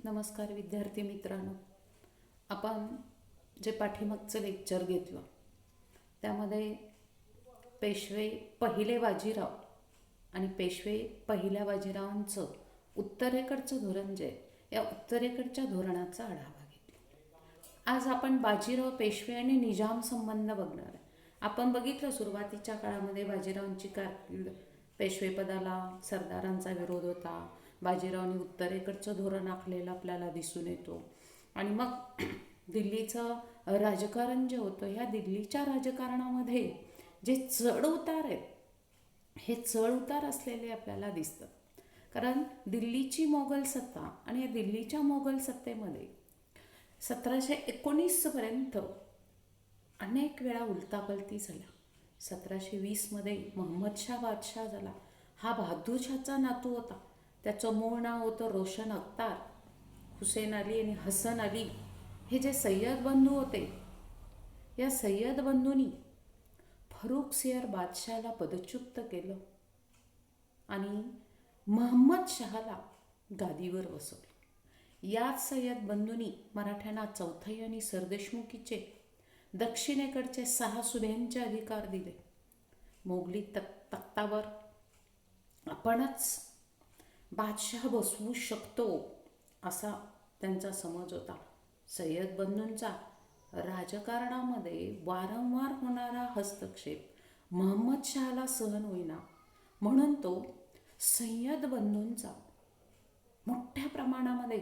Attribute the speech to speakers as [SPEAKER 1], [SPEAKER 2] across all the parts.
[SPEAKER 1] नमस्कार विद्यार्थी मित्रांनो. आपण जे पाठीमागचं लेक्चर घेतलं त्यामध्ये पेशवे पहिले बाजीराव आणि पेशवे पहिल्या बाजीरावांचं उत्तरेकडचं धोरण जे या उत्तरेकडच्या धोरणाचा आढावा घेतला. आज आपण बाजीराव, पेशवे आणि निजाम संबंध बघणार आहे. आपण बघितलं सुरुवातीच्या काळामध्ये बाजीरावांची कारकीर्द, पेशवेपदाला सरदारांचा विरोध होता, बाजीरावांनी उत्तरेकडचं धोरण आखलेलं आपल्याला दिसून येतो. आणि मग दिल्लीचं राजकारण जे होतं, ह्या दिल्लीच्या राजकारणामध्ये जे चढ उतार आहेत हे चढ उतार असलेले आपल्याला दिसतं. कारण दिल्लीची मोगल सत्ता आणि या दिल्लीच्या मोगल सत्तेमध्ये 1719पर्यंत अनेक वेळा उलटापलटी झाल्या. 1720मध्ये मोहम्मद शाह बादशाह झाला. हा बहादूर शाहचा नातू होता. त्याचं मूळ नाव होतं रोशन अख्तार. हुसेन अली आणि हसन अली हे जे सय्यद बंधू होते, या सय्यद बंधूंनी फरुखसियर बादशाहला पदच्युत केलं आणि महम्मद शहाला गादीवर बसवलं. याच सय्यद बंधूंनी मराठ्यांना चौथई आणि सरदेशमुखीचे दक्षिणेकडचे 6 सुभ्यांचे अधिकार दिले. मोगली तख्तावर आपणच बादशाह बसवू शकतो असा त्यांचा समज होता. सय्यद बंधूंचा राजकारणामध्ये वारंवार होणारा हस्तक्षेप महम्मद शहाला सहन होईना, म्हणून तो सय्यद बंधूंचा मोठ्या प्रमाणामध्ये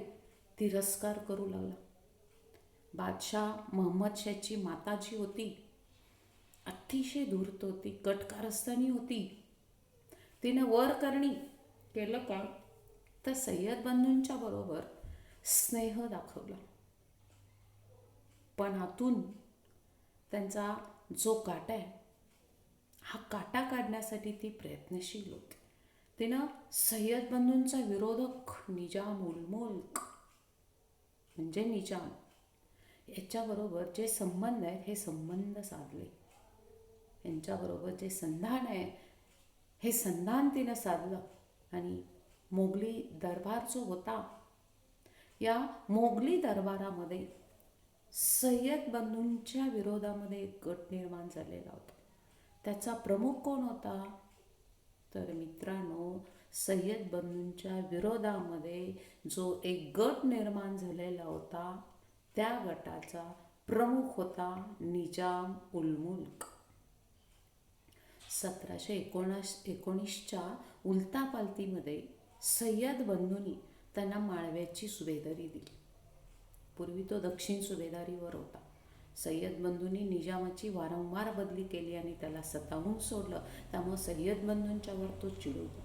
[SPEAKER 1] तिरस्कार करू लागला. बादशाह महम्मद शाहची माता जी होती, अतिशय धूर्त होती, कटकारस्थानी होती. तिने वर करणी केलं का तर सय्यद बंधूंच्या बरोबर स्नेह दाखवला, पण आतून त्यांचा जो काटा आहे हा काटा काढण्यासाठी ती प्रयत्नशील होती. तिनं सय्यद बंधूंचा विरोधक निजाम उल मुल्क म्हणजे निजाम याच्याबरोबर जे संबंध आहेत हे संबंध साधले. यांच्याबरोबर जे संधान आहे हे संधान तिनं साधलं आणि मोगली दरबार जो होता, या मोगली दरबारामध्ये सय्यद बंधूंच्या विरोधामध्ये एक गट निर्माण झालेला होता. त्याचा प्रमुख कोण होता तर मित्रांनो, सय्यद बंधूंच्या विरोधामध्ये जो एक गट निर्माण झालेला होता त्या गटाचा प्रमुख होता निजाम उल मुल्क. 1719च्या उलटापालटीमध्ये सय्यद बंधूंनी त्यांना माळव्याची सुभेदारी दिली. पूर्वी तो दक्षिण सुभेदारीवर होता. सय्यद बंधूंनी निजामाची वारंवार बदली केली आणि त्याला स्वतःहून सोडलं. त्यामुळे सय्यद बंधूंच्यावर तो चिडून होता.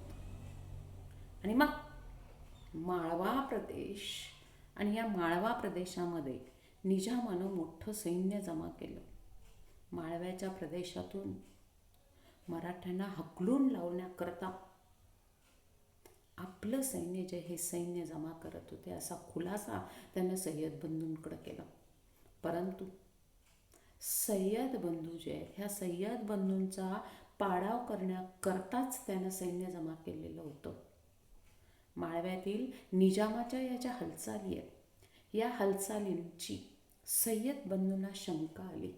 [SPEAKER 1] आणि मग माळवा प्रदेश आणि या माळवा प्रदेशामध्ये निजामानं मोठं सैन्य जमा केलं. माळव्याच्या प्रदेशातून मराठ्यांना हकलून लावण्याकरता आपलं सैन्य जे हे सैन्य जमा करत होते असा खुलासा त्यानं सय्यद बंधूंकडे केला. परंतु सय्यद बंधू जे आहेत ह्या सय्यद बंधूंचा पाडाव करण्याकरताच त्यानं सैन्य जमा केलेलं होतं. माळव्यातील निजामाच्या या ज्या हालचाली आहेत, या हालचालींची सय्यद बंधूंना शंका आली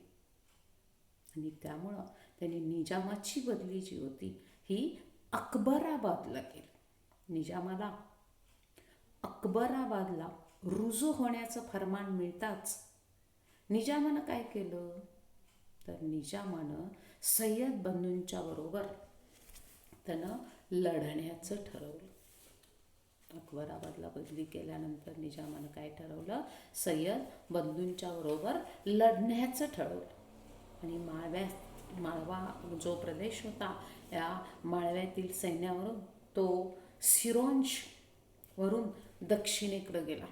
[SPEAKER 1] आणि त्यामुळं त्यांनी निजामाची बदली जी होती ही अकबराबादला केली. निजामाला अकबराबादला रुजू होण्याचं फरमान मिळताच निजामानं काय केलं तर निजामानं सय्यद बंधूंच्या बरोबर त्यानं लढण्याचं ठरवलं. अकबराबादला बदली केल्यानंतर निजामानं काय ठरवलं, सय्यद बंधूंच्या बरोबर लढण्याचं ठरवलं. आणि माळवा जो प्रदेश होता, या माळव्यातील सैन्यावरून तो सिरोंज वरून दक्षिणेकडे गेला.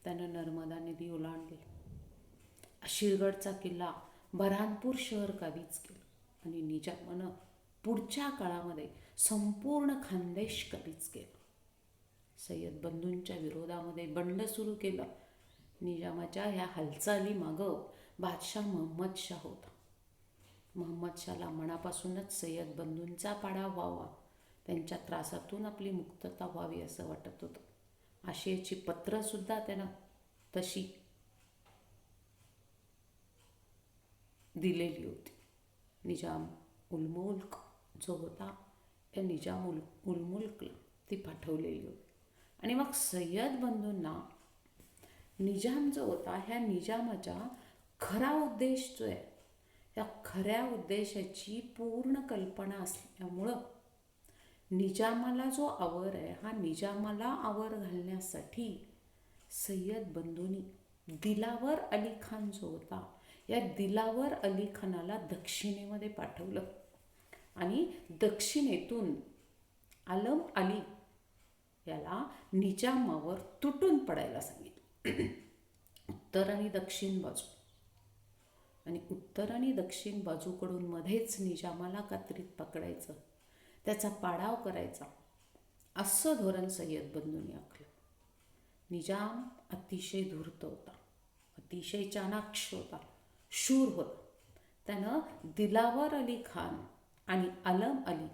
[SPEAKER 1] त्यानं नर्मदा नदी ओलांडली, अशीरगडचा किल्ला, बऱ्हाणपूर शहर काबीज केलं आणि निजामानं पुढच्या काळामध्ये संपूर्ण खानदेश काबीज केलं. सय्यद बंधूंच्या विरोधामध्ये बंड सुरू केलं. निजामाच्या ह्या हालचाली मागं बादशाह महम्मद शाह होता. महम्मद शाहला मनापासूनच सय्यद बंधूंचा पाडाव व्हावा, त्यांच्या त्रासातून आपली मुक्तता व्हावी असं वाटत होतं. आशयाची पत्रंसुद्धा त्यानं तशी दिलेली होती. निजाम उल मुल्क जो होता त्या निजाम उल मुल्कला ती पाठवलेली होती. आणि मग सय्यद बंधूंना निजाम जो होता ह्या निजामाच्या खरा उद्देश जो आहे या खऱ्या उद्देशाची पूर्ण कल्पना असल्यामुळं निजामाला जो आवर आहे हा निजामाला आवर घालण्यासाठी सय्यद बंधूंनी दिलावर अली खान जो होता या दिलावर अली खानाला दक्षिणेमध्ये पाठवलं आणि दक्षिणेतून आलम अली याला निजामावर तुटून पडायला सांगितलं. उत्तर आणि दक्षिण बाजू आणि उत्तर आणि दक्षिण बाजूकडून मध्येच निजामाला कात्रीत पकडायचं, त्याचा पाडाव करायचा, असं धोरण सय्यद बंधूंनी आखलं. निजाम अतिशय धूर्त होता, अतिशय चाणाक्ष होता, शूर होता. त्यानं दिलावर अली खान आणि आलम अली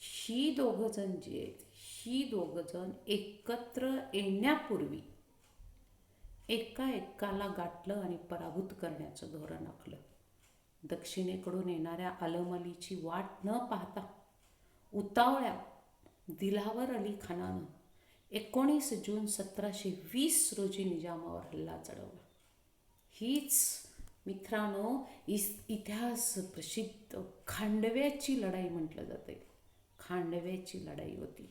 [SPEAKER 1] ही दोघंजण जे आहेत ही दोघंजण एकत्र येण्यापूर्वी एकाला गाठलं आणि पराभूत करण्याचं धोरण आखलं. दक्षिणेकडून येणाऱ्या आलम अलीची वाट न पाहता उतावळ्या दिलावर अली खानानं 19 जून 1720 रोजी निजामावर हल्ला चढवला. हीच मित्रांनो इतिहास प्रसिद्ध खांडव्याची लढाई म्हटलं जाते. खांडव्याची लढाई होती.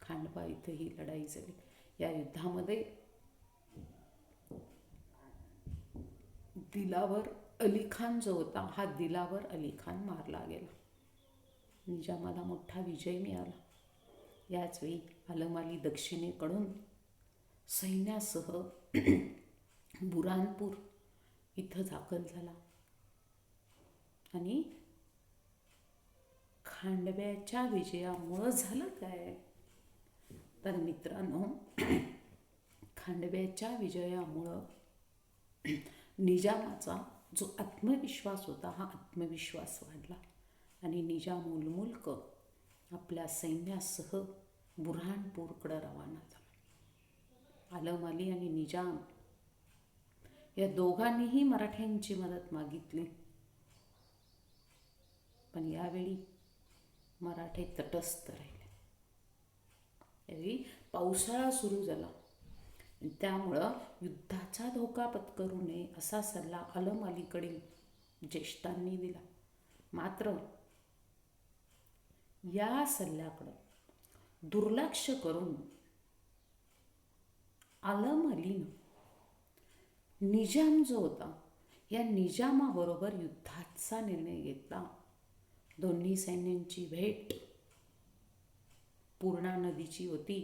[SPEAKER 1] खांडवा इथं ही लढाई झाली. या युद्धामध्ये दिलावर अली खान जो होता हा दिलावर अली खान मारला गेला. निजामाला मोठा विजय मिळाला. याचवेळी आलम अली दक्षिणेकडून सैन्यासह बुरानपूर इथं दाखल झाला आणि खांडव्याच्या विजयामुळं झालं काय तर मित्रांनो खांडव्याच्या विजयामुळं निजामाचा जो आत्मविश्वास होता हा आत्मविश्वास वाढला आणि निजाम उल मुल्क आपल्या सैन्यासह बुऱ्हाणपूरकडं रवाना झाला. आलम अली आणि निजाम या दोघांनीही मराठ्यांची मदत मागितली, पण यावेळी मराठे तटस्थ राहिले. यावेळी पावसाळा सुरू झाला, त्यामुळं युद्धाचा धोका पत्करू नये असा सल्ला आलम अलीकडील ज्येष्ठांनी दिला. मात्र या सल्ल्याकडं दुर्लक्ष करून आलम अलीनं निजाम जो होता या निजामाबरोबर युद्धाचा निर्णय घेतला. दोन्ही सैन्यांची भेट पूर्णा नदीची होती.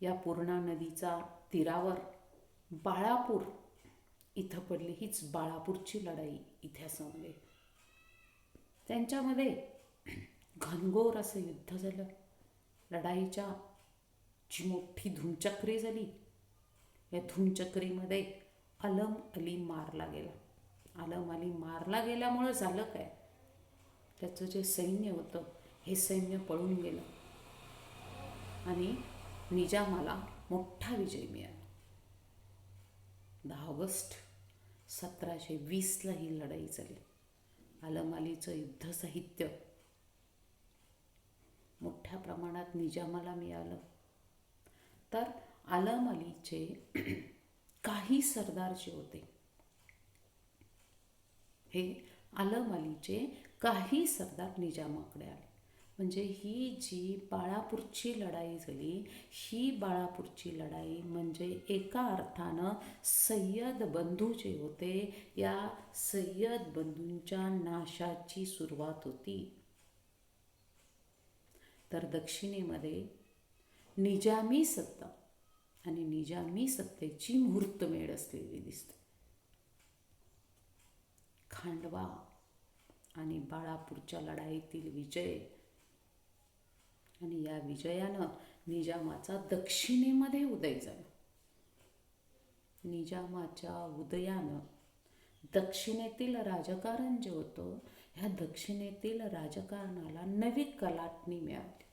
[SPEAKER 1] या पूर्णा नदीचा तीरावर बाळापूर इथं पडली. हीच बाळापूरची लढाई इतिहासामध्ये. त्यांच्यामध्ये घनघोर असं युद्ध झालं. लढाईच्या जी मोठी धूमचक्री झाली. या धूमचक्रीमध्ये आलम अली मारला गेला. आलम अली मारला गेल्यामुळं झालं काय, त्याचं जे सैन्य होतं हे सैन्य पळून गेलं आणि निजामाला मोठा विजय मिळाला. 10 ऑगस्ट 1720ला ही लढाई झाली. आलम अलीचं युद्ध साहित्य मोठ्या प्रमाणात निजामाला मिळालं. तर आलम अलीचे काही सरदार जे होते हे आलम अलीचे काही सरदार निजामाकडे आले. म्हणजे ही जी बाळापूरची लढाई झाली ही बाळापूरची लढाई म्हणजे एका अर्थानं सय्यद बंधू जे होते या सय्यद बंधूंच्या नाशाची सुरुवात होती. तर दक्षिणेमध्ये निजामी सत्ता आणि निजामी सत्तेची मुहूर्तमेढ असलेली दिसते. खांडवा आणि बाळापूरच्या लढाईतील विजय आणि या विजयानं निजामाचा दक्षिणेमध्ये उदय झाला. निजामाच्या उदयानं दक्षिणेतील राजकारण जे होतं ह्या दक्षिणेतील राजकारणाला नवी कलाटणी मिळाली.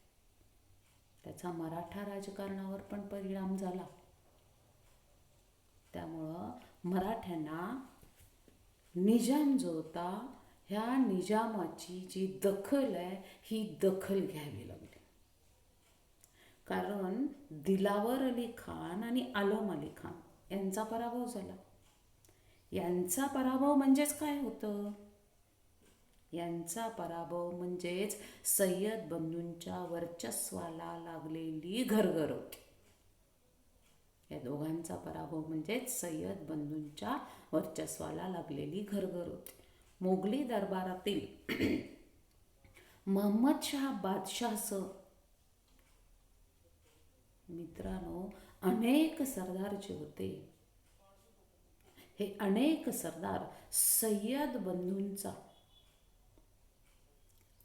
[SPEAKER 1] त्या त्याचा मराठा राजकारणावर पण परिणाम झाला. त्यामुळं मराठ्यांना निजाम जो होता ह्या निजामाची जी दखल आहे ही दखल घ्यावी लागली. कारण दिलावर अली खान आणि आलम अली खान यांचा पराभव झाला. यांचा पराभव म्हणजेच काय होतं? यांचा पराभव म्हणजेच सय्यद बंधूंच्या वर्चस्वाला लागलेली घरघर होती. या दोघांचा पराभव म्हणजेच सय्यद बंधूंच्या वर्चस्वाला लागलेली घरघर होती. मोगली दरबारातील महम्मद शाह बादशाहसह मित्रांनो अनेक सरदार जे होते हे अनेक सरदार सय्यद बंधूंचा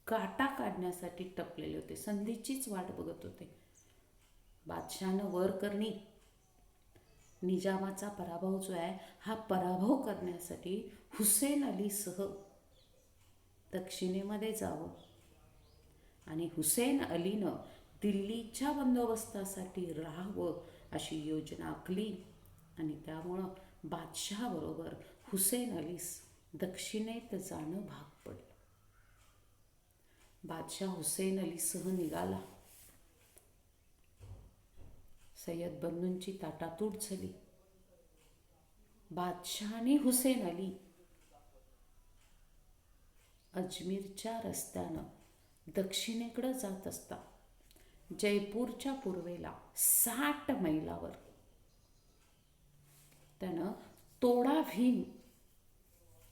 [SPEAKER 1] काटा काढण्यासाठी टपलेले होते. संधीचीच वाट बघत होते. बादशाहनं वर करणी निजामाचा पराभव जो आहे हा पराभव करण्यासाठी हुसेन अलीसह दक्षिणेमध्ये जावं आणि हुसेन अलीनं दिल्लीच्या बंदोबस्तासाठी राहावं अशी योजना आखली आणि त्यामुळं बादशहाबरोबर हुसेन अलीस दक्षिणेत जाणं भाग पडलं. बादशाह हुसेन अलीसह निघाला. सय्यद बंधूंची ताटातूट झाली. बादशाह आणि हुसेन अली अजमेरच्या रस्त्यानं दक्षिणेकडे जात असता जयपूरच्या पूर्वेला 60 मैलावर त्यानं तोडा भीम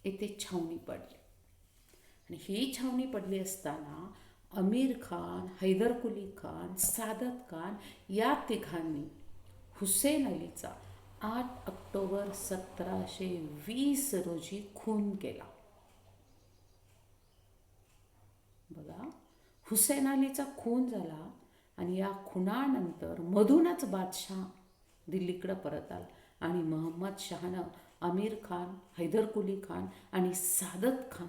[SPEAKER 1] येथे छावणी पडली. आणि ही छावणी पडली असताना अमीर खान, हैदर कुली खान, सादत खान या तिघांनी हुसेन अलीचा 8 ऑक्टोबर 1720 रोजी खून केला. बघा, हुसेन अलीचा खून झाला आणि या खुनानंतर मधूनच बादशाह दिल्लीकडे परत आला आणि महम्मद शहानं अमीर खान, हैदर कुली खान आणि सादत खान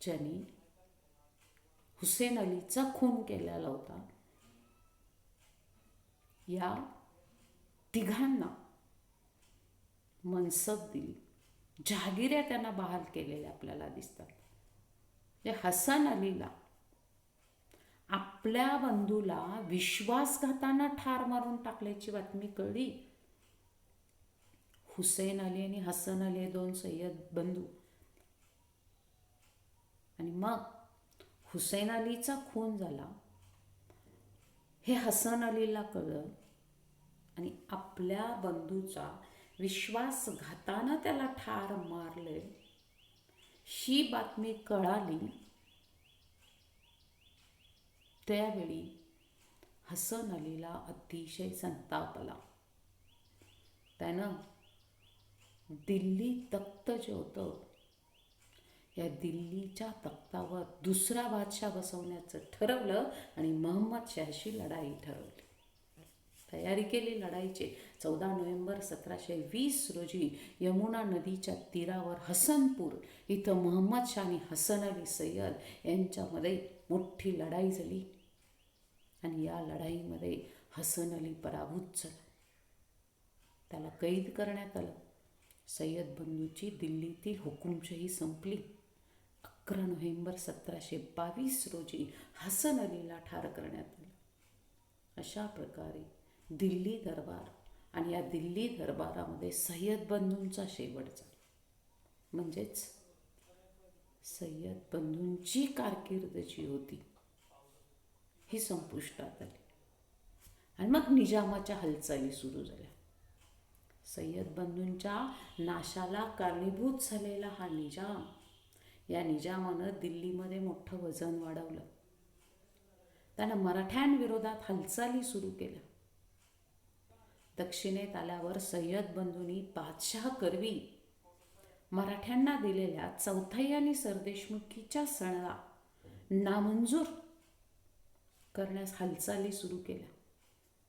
[SPEAKER 1] ज्यांनी हुसेन अलीचा खून केलेला होता या तिघांना मनसब दिली. जहागिऱ्या त्यांना बहाल केलेल्या आपल्याला दिसतात. हसन अलीला आपल्या बंधूला विश्वासघातानं ठार मारून टाकल्याची बातमी कळली. हुसेन अली आणि हसन अली हे 2 सय्यद बंधू. आणि मग हुसेन अलीचा खून झाला हे हसन अलीला कळलं आणि आपल्या बंधूचा विश्वासघातानं त्याला ठार मारले ही बातमी कळाली. त्यावेळी हसन अलीला अतिशय संताप आला. त्यानं दिल्ली तख्त जे होतं या दिल्लीच्या तख्तावर दुसरा बादशाह बसवण्याचं ठरवलं आणि महम्मद शाहशी लढाई ठरवली. तयारी केली लढाईची. 14 नोव्हेंबर 1720 रोजी यमुना नदीच्या तीरावर हसनपूर इथं महम्मद शाह आणि हसन अली सय्यद यांच्यामध्ये मोठी लढाई झाली आणि या लढाईमध्ये हसन अली पराभूत झाला. त्याला कैद करण्यात आलं. सय्यद बंधूची दिल्लीतील हुकुमशाही संपली. 11 नोव्हेंबर 1722 रोजी हसन अलीला ठार करण्यात आलं. अशा प्रकारे दिल्ली दरबार आणि या दिल्ली दरबारामध्ये सय्यद बंधूंचा शेवट झाला. म्हणजेच सय्यद बंधूंची कारकीर्द जी होती ही संपुष्टात आली आणि मग निजामाच्या हालचाली सुरू झाल्या. सय्यद बंधूंच्या नाशाला कारणीभूत झालेला हा निजाम, या निजामानं दिल्लीमध्ये मोठं वजन वाढवलं. त्यानं मराठ्यांविरोधात हालचाली सुरू केल्या. दक्षिणेत आल्यावर सय्यद बंधूंनी बादशाह करवी मराठ्यांना दिलेल्या चौथाई आणि सरदेशमुखीच्या सणला नामंजूर करण्यास हालचाली सुरू केल्या.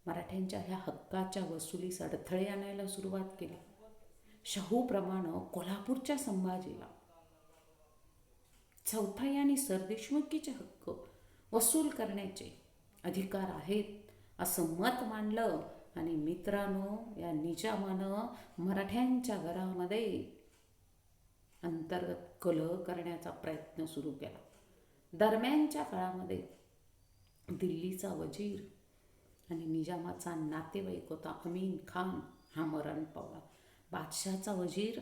[SPEAKER 1] मराठ्यांच्या ह्या हक्काच्या वसुलीस अडथळे आणायला सुरुवात केली. शाहूप्रमाणे कोल्हापूरच्या संभाजीला चौथाई आणि सरदेशमुखीचे हक्क वसूल करण्याचे अधिकार आहेत असं मत मांडलं. आणि मित्रांनो, या निजामानं मराठ्यांच्या घरामध्ये अंतर्गत कलह करण्याचा प्रयत्न सुरू केला. दरम्यानच्या काळामध्ये दिल्लीचा वजीर आणि निजामाचा नातेवाईक होता अमीन खान हा मरण पावला. बादशाहचा वजीर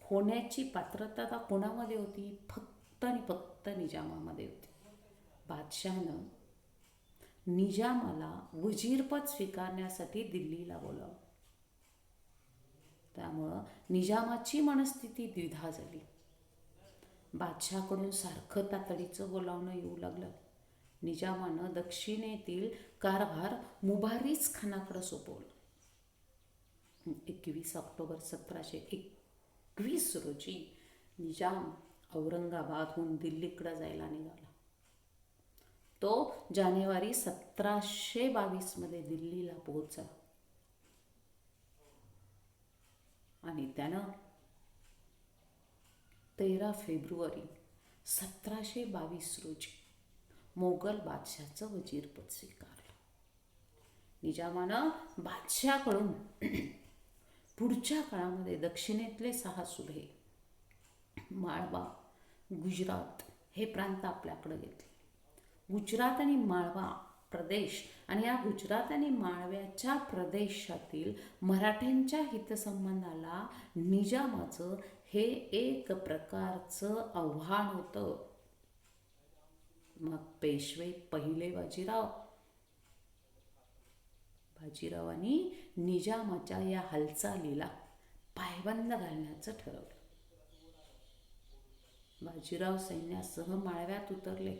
[SPEAKER 1] होण्याची पात्रता कोणामध्ये होती? फक्त आणि फक्त निजामामध्ये होती. बादशाहनं निजामाला वजीरपद स्वीकारण्यासाठी दिल्लीला बोलावलं. त्यामुळं निजामाची मनस्थिती द्विधा झाली. बादशाहकडून सारखं तातडीचं बोलावणं येऊ लागलं. निजामानं दक्षिणेतील कारभार मुबारिज खानाकडे सोपवलं. 21 ऑक्टोबर 1721 रोजी निजाम औरंगाबादहून दिल्लीकडे जायला निघाला. तो जानेवारी 1722 मध्ये दिल्लीला पोहोचला आणि त्यानं 13 फेब्रुवारी 1722 रोजी मोगल बादशाहचं वजीरपद स्वीकारलं. निजामानं बादशाहकडून पुढच्या काळामध्ये दक्षिणेतले 6 सुभे, माळवा, गुजरात हे प्रांत आपल्याकडे घेतले. गुजरात आणि माळवा प्रदेश आणि या गुजरात आणि माळव्याच्या प्रदेशातील मराठ्यांच्या हितसंबंधाला निजामाचं हे एक प्रकारचं आव्हान होतं. मग पेशवे पहिले बाजीरावांनी निजामाच्या या हालचालीला पायबंद घालण्याचं ठरवलं. बाजीराव सैन्यासह माळव्यात उतरले.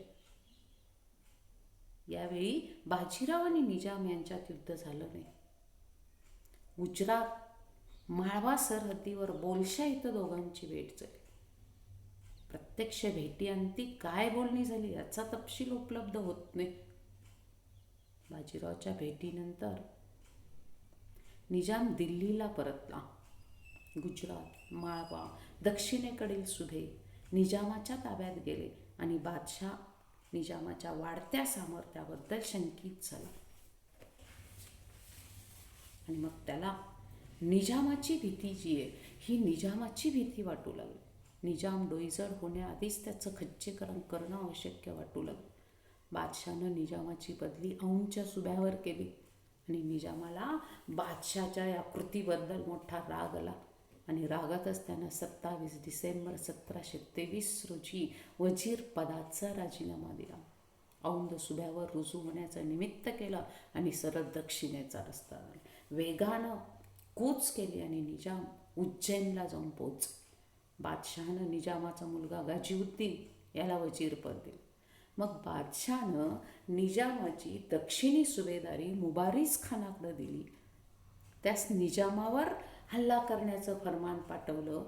[SPEAKER 1] यावेळी बाजीराव आणि निजाम यांच्यात युद्ध झालं नाही. गुजरात माळवा सरहद्दीवर बोलशा इथं दोघांची भेट झाली. प्रत्यक्ष भेटीअंती काय बोलणी झाली याचा तपशील उपलब्ध होत नाही. बाजीरावच्या भेटीनंतर निजाम दिल्लीला परतला. गुजरात, माळवा, दक्षिणेकडील सुभे निजामाच्या ताब्यात गेले आणि बादशाह निजामाच्या वाढत्या सामर्थ्याबद्दल शंकित झाला आणि मग त्याला निजामाची भीती जी आहे ही निजामाची भीती वाटू लागली. निजाम डोईजड होण्याआधीच त्याचं खच्चीकरण करणं आवश्यक वाटू लागलं. बादशाहनं निजामाची बदली औंधच्या सुभ्यावर केली आणि निजामाला बादशाहच्या या कृतीबद्दल मोठा राग आला आणि रागातच त्यानं 27 डिसेंबर 1723 रोजी वजीर पदाचा राजीनामा दिला. औंध सुभ्यावर रुजू होण्याचं निमित्त केलं आणि सरळ दक्षिणेचा रस्ता झाला. वेगानं कूच केली आणि निजाम उज्जैनला जाऊन पोहोचला. बादशहानं निजामाचा मुलगा गाजीउद्दीन याला वजीरपद दिलं. मग बादशहानं निजामाची दक्षिणी सुभेदारी मुबारिज खानाकडे दिली. त्यास निजामावर हल्ला करण्याचं फरमान पाठवलं.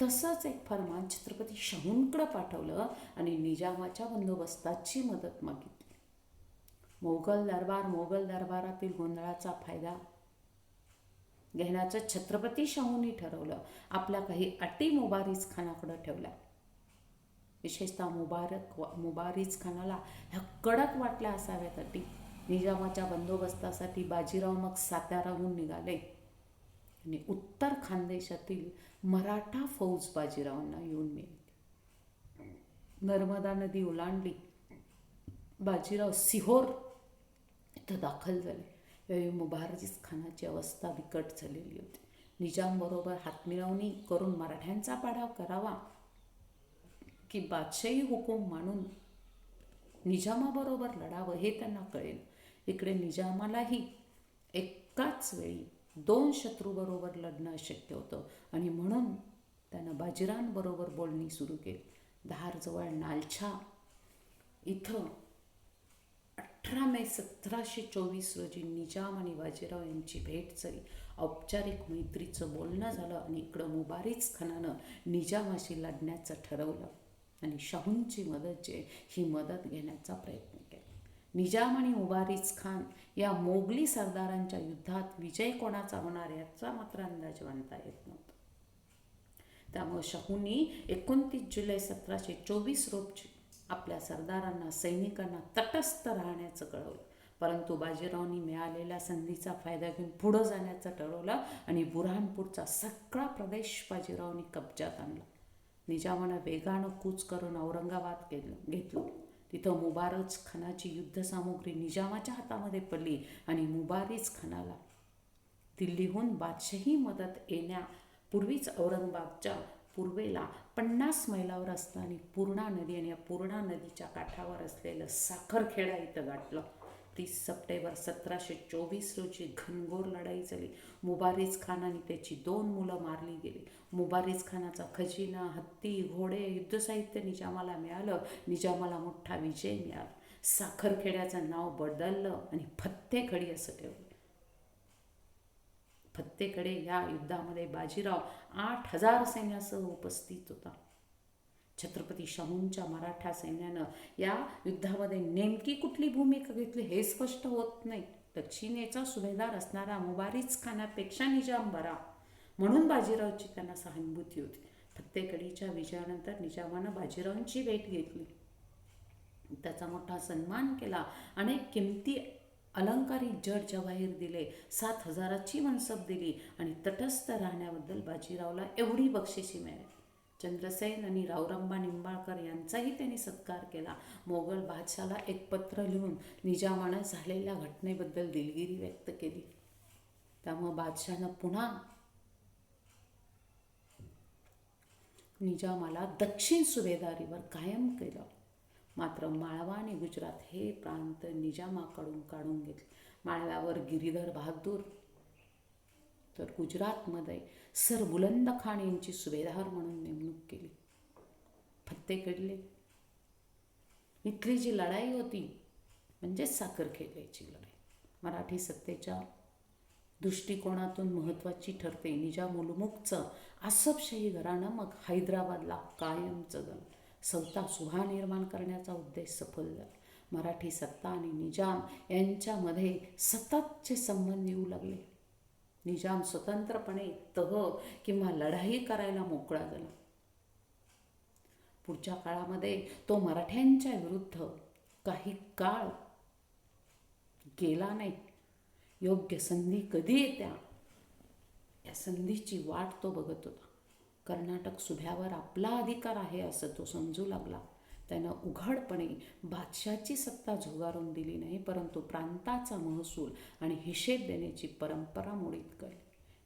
[SPEAKER 1] तसंच एक फरमान छत्रपती शाहूंकडे पाठवलं आणि निजामाच्या बंदोबस्ताची मदत मागितली. मोगल दरबारातील गोंधळाचा फायदा घेण्याचं छत्रपती शाहूंनी ठरवलं. आपल्या काही अटी मुबारिज खानाकडे ठेवल्या. विशेषतः मुबारिज खानाला ह्या कडक वाटल्या असाव्यात अटी. निजामाच्या बंदोबस्तासाठी बाजीराव मग साताराहून निघाले आणि उत्तर खानदेशातील मराठा फौज बाजीरावांना येऊन मिळाली. नर्मदा नदी ओलांडली. बाजीराव सिहोर इथं दाखल झाले. यावेळी मुबारिज खानाची अवस्था बिकट झालेली होती. निजामबरोबर हातमिळवणी करून मराठ्यांचा पाडाव करावा की बादशाही हुकूम मानून निजामाबरोबर लढावं हे त्यांना कळेल. इकडे निजामालाही एकाच वेळी 2 शत्रूबरोबर लढणं अशक्य होतं आणि म्हणून त्यानं बाजीरावांबरोबर बोलणी सुरू केली. धारजवळ नालछा इथं 18 मे 1724 रोजी निजाम आणि बाजीराव यांची भेट झाली. औपचारिक मैत्रीचं बोलणं झालं आणि इकडं मुबारिज खानानं निजामाशी लढण्याचं ठरवलं आणि शाहूंची मदत जी ही मदत घेण्याचा प्रयत्न केला. निजाम आणि मुबारिज खान या मोगली सरदारांच्या युद्धात विजय कोणाचा होणार याचा मात्र अंदाज बांधता येत नव्हता. त्यामुळे शाहूंनी 29 जुलै 1724 आपल्या सरदारांना, सैनिकांना तटस्थ राहण्याचं कळवलं. परंतु बाजीरावांनी मिळालेल्या संधीचा फायदा घेऊन पुढं जाण्याचं ठरवलं आणि बुऱ्हाणपूरचा सगळा प्रदेश बाजीरावांनी कब्जात आणला. निजामानं वेगानं कूच करून औरंगाबाद घेतलं. तिथं मुबारज खानाची युद्धसामुग्री निजामाच्या हातामध्ये पडली आणि मुबारीज खानाला दिल्लीहून बादशाही मदत येण्यापूर्वीच औरंगाबादच्या पूर्वेला 50 मैलावर असताना पूर्णा नदी आणि या पूर्णा नदीच्या काठावर असलेलं साखरखेडा इथं गाठलं. 30 सप्टेंबर 1724 रोजी घनघोर लढाई झाली. मुबारीज खान आणि त्याची 2 मुलं मारली गेली. मुबारीज खानाचा खजिना, हत्ती, घोडे, युद्धसाहित्य निजामाला मिळालं. निजामाला मोठा विजय मिळाला. साखरखेड्याचं नाव बदललं आणि फत्तेखडी असं ठेवलं. फत्तेकडे या युद्धामध्ये बाजीराव 8,000 सैन्यासह उपस्थित होता. छत्रपती शाहूंच्या मराठा सैन्यानं या युद्धामध्ये नेमकी कुठली भूमिका घेतली हे स्पष्ट होत नाही. दक्षिणेचा सुभेदार असणारा मुबारीज खानापेक्षा निजाम बरा, म्हणून बाजीरावची त्यांना सहानुभूती होती. फत्तेकडीच्या विजयानंतर निजामानं बाजीरावांची भेट घेतली, त्याचा मोठा सन्मान केला. अनेक किमती अलंकारिक जड जवाहीर दिले, 7,000ची मनसब दिली आणि तटस्थ राहण्याबद्दल बाजीरावला एवढी बक्षिसी मिळाली. चंद्रसेन आणि रावरंबा निंबाळकर यांचाही त्यांनी सत्कार केला. मोगल बादशाला एक पत्र लिहून निजामानं झालेल्या घटनेबद्दल दिलगिरी व्यक्त केली. त्यामुळे बादशानं पुन्हा निजामाला दक्षिण सुभेदारीवर कायम केलं. मात्र माळवा आणि गुजरात हे प्रांत निजामाकडून काढून घेतले. माळव्यावर गिरीधर बहादूर तर गुजरातमध्ये सर बुलंद खान यांची सुभेदार म्हणून नेमणूक केली. फत्तेकडले इथली जी लढाई होती म्हणजेच साखरखेड्याची लढाई मराठी सत्तेच्या दृष्टिकोनातून महत्त्वाची ठरते. निजाम उलमुगचं आसफशाही घराणं मग हैदराबादला कायमचं झालं. सौता सुभा निर्माण करण्याचा उद्देश सफल झाला. मराठी सत्ता आणि निजाम यांच्यामध्ये सततचे संबंध येऊ लागले. निजाम स्वतंत्रपणे तह किंवा लढाई करायला मोकळा झाला. पुढच्या काळामध्ये तो मराठ्यांच्या विरुद्ध काही काळ गेला नाही. योग्य संधी कधी येत्या या संधीची वाट तो बघत होता. कर्नाटक सुभ्यावर आपला अधिकार आहे असं तो समजू लागला. त्यानं उघडपणे बादशाची सत्ता झुगारून दिली नाही, परंतु प्रांताचा महसूल आणि हिशेब देण्याची परंपरा मोडीत काढली.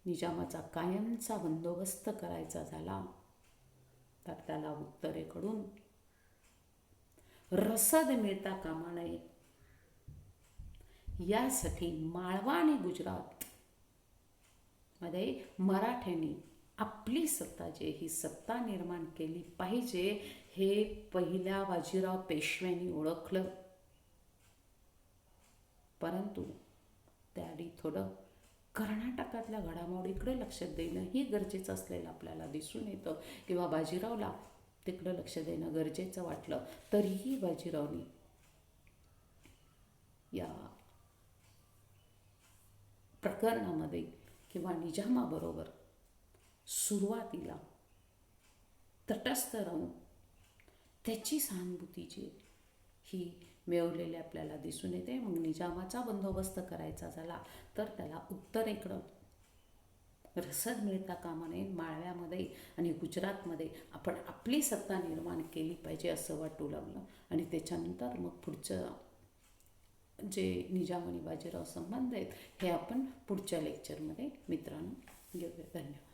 [SPEAKER 1] निजामाचा कायमचा बंदोबस्त करायचा झाला तर त्याला उत्तरेकडून रसद मिळता कामा नये यासाठी माळवा आणि गुजरात मध्ये मराठ्यांनी आपली सत्ता ही सत्ता निर्माण केली पाहिजे हे पहिल्या बाजीराव पेशव्यांनी ओळखलं. परंतु त्याआधी थोडं कर्नाटकातल्या घडामोडीकडे लक्ष देणंही गरजेचं असलेलं आपल्याला दिसून येतं किंवा बाजीरावला तिकडं लक्ष देणं गरजेचं वाटलं. तरीही बाजीरावनी या प्रकरणामध्ये किंवा निजामाबरोबर सुरुवातीला तटस्थ राहून त्याची सहानुभूती जी ही मिळवलेली आपल्याला दिसून येते. मग निजामाचा बंदोबस्त करायचा झाला तर त्याला उत्तरेकडं रसद मिळता कामा नये. माळव्यामध्ये आणि गुजरातमध्ये आपण आपली सत्ता निर्माण केली पाहिजे असं वाटू लागलं. आणि त्याच्यानंतर मग पुढचं जे निजाम आणि बाजीराव संबंध आहेत हे आपण पुढच्या लेक्चरमध्ये मित्रांनो घेऊया. धन्यवाद.